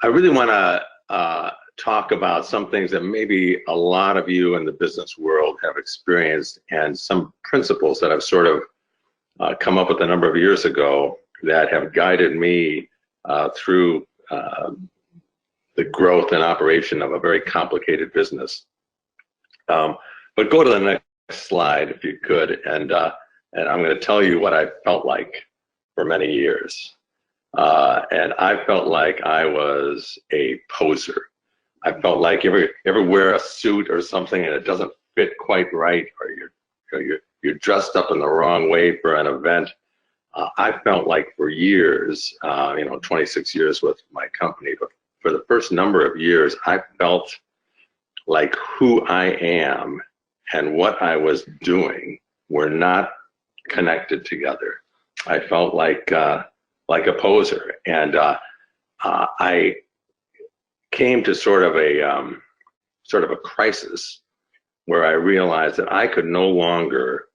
I really want to talk about some things that maybe a lot of you in the business world have experienced, and some principles that I've sort of come up with a number of years ago that have guided me through the growth and operation of a very complicated business. But go to the next slide if you could, and I'm going to tell you what I felt like for many years. And I felt like I was a poser. I felt like you ever wear a suit or something and it doesn't fit quite right, or you're dressed up in the wrong way for an event. I felt like for years, 26 years with my company, but for the first number of years, I felt like who I am and what I was doing were not connected together. I felt like a poser, and I came to sort of a crisis where I realized that I could no longer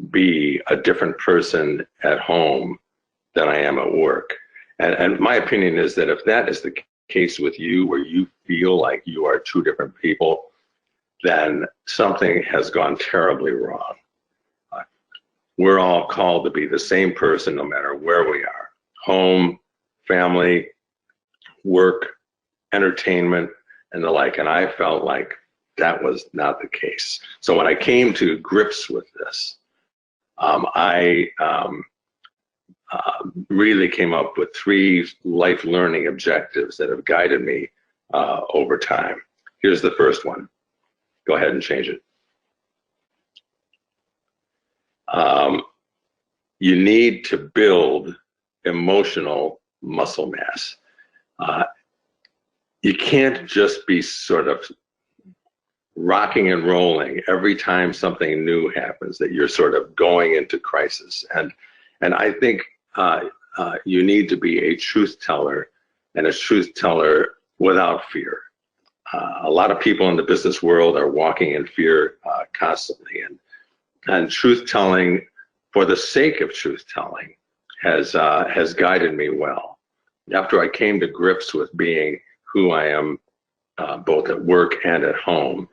be a different person at home than I am at work. And my opinion is that if that is the case with you, where you feel like you are two different people, then something has gone terribly wrong. We're all called to be the same person no matter where we are: home, family, work, entertainment, and the like. And I felt like that was not the case. So when I came to grips with this, I really came up with 3 life learning objectives that have guided me over time. Here's the first one. Go ahead and change it. You need to build emotional muscle mass. You can't just be sort of rocking and rolling every time something new happens, that you're sort of going into crisis. And I think you need to be a truth teller, and a truth teller without fear. A lot of people in the business world are walking in fear constantly, and truth telling for the sake of truth telling has guided me well. After I came to grips with being who I am, both at work and at home,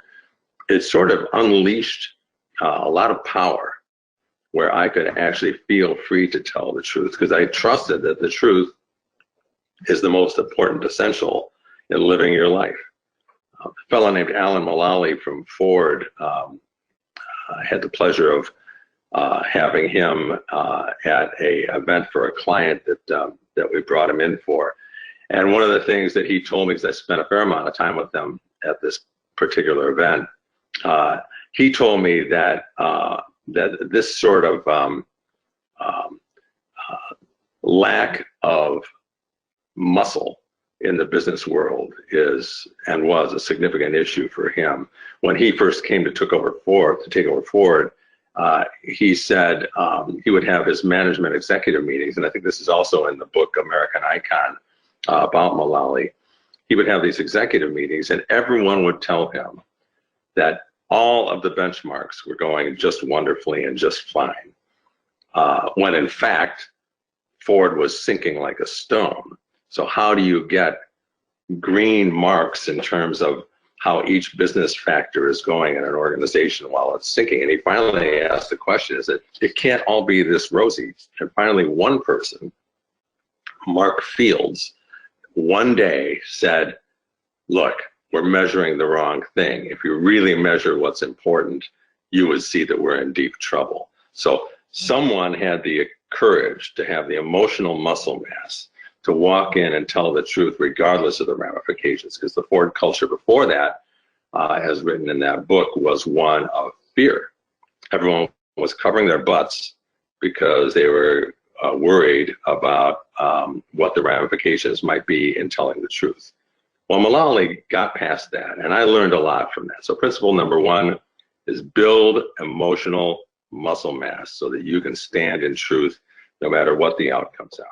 it sort of unleashed a lot of power, where I could actually feel free to tell the truth, because I trusted that the truth is the most important essential in living your life. A fellow named Alan Mullally from Ford, I had the pleasure of having him at a event for a client that we brought him in for. And one of the things that he told me, because I spent a fair amount of time with them at this particular event, he told me that that this sort of lack of muscle in the business world is and was a significant issue for him. When he first came to take over Ford, he said he would have his management executive meetings, and I think this is also in the book American Icon about Mullally. He would have these executive meetings, and everyone would tell him that all of the benchmarks were going just wonderfully and just fine, when in fact Ford was sinking like a stone. So how do you get green marks in terms of how each business factor is going in an organization while it's sinking? And he finally asked the question, is that it can't all be this rosy. And finally one person, Mark Fields, one day said, look, we're measuring the wrong thing. If you really measure what's important, you would see that we're in deep trouble. So someone had the courage to have the emotional muscle mass to walk in and tell the truth regardless of the ramifications, because the Ford culture before that, as written in that book, was one of fear. Everyone was covering their butts because they were worried about what the ramifications might be in telling the truth. Well, Mullally got past that, and I learned a lot from that. So principle number 1 is build emotional muscle mass so that you can stand in truth no matter what the outcomes are.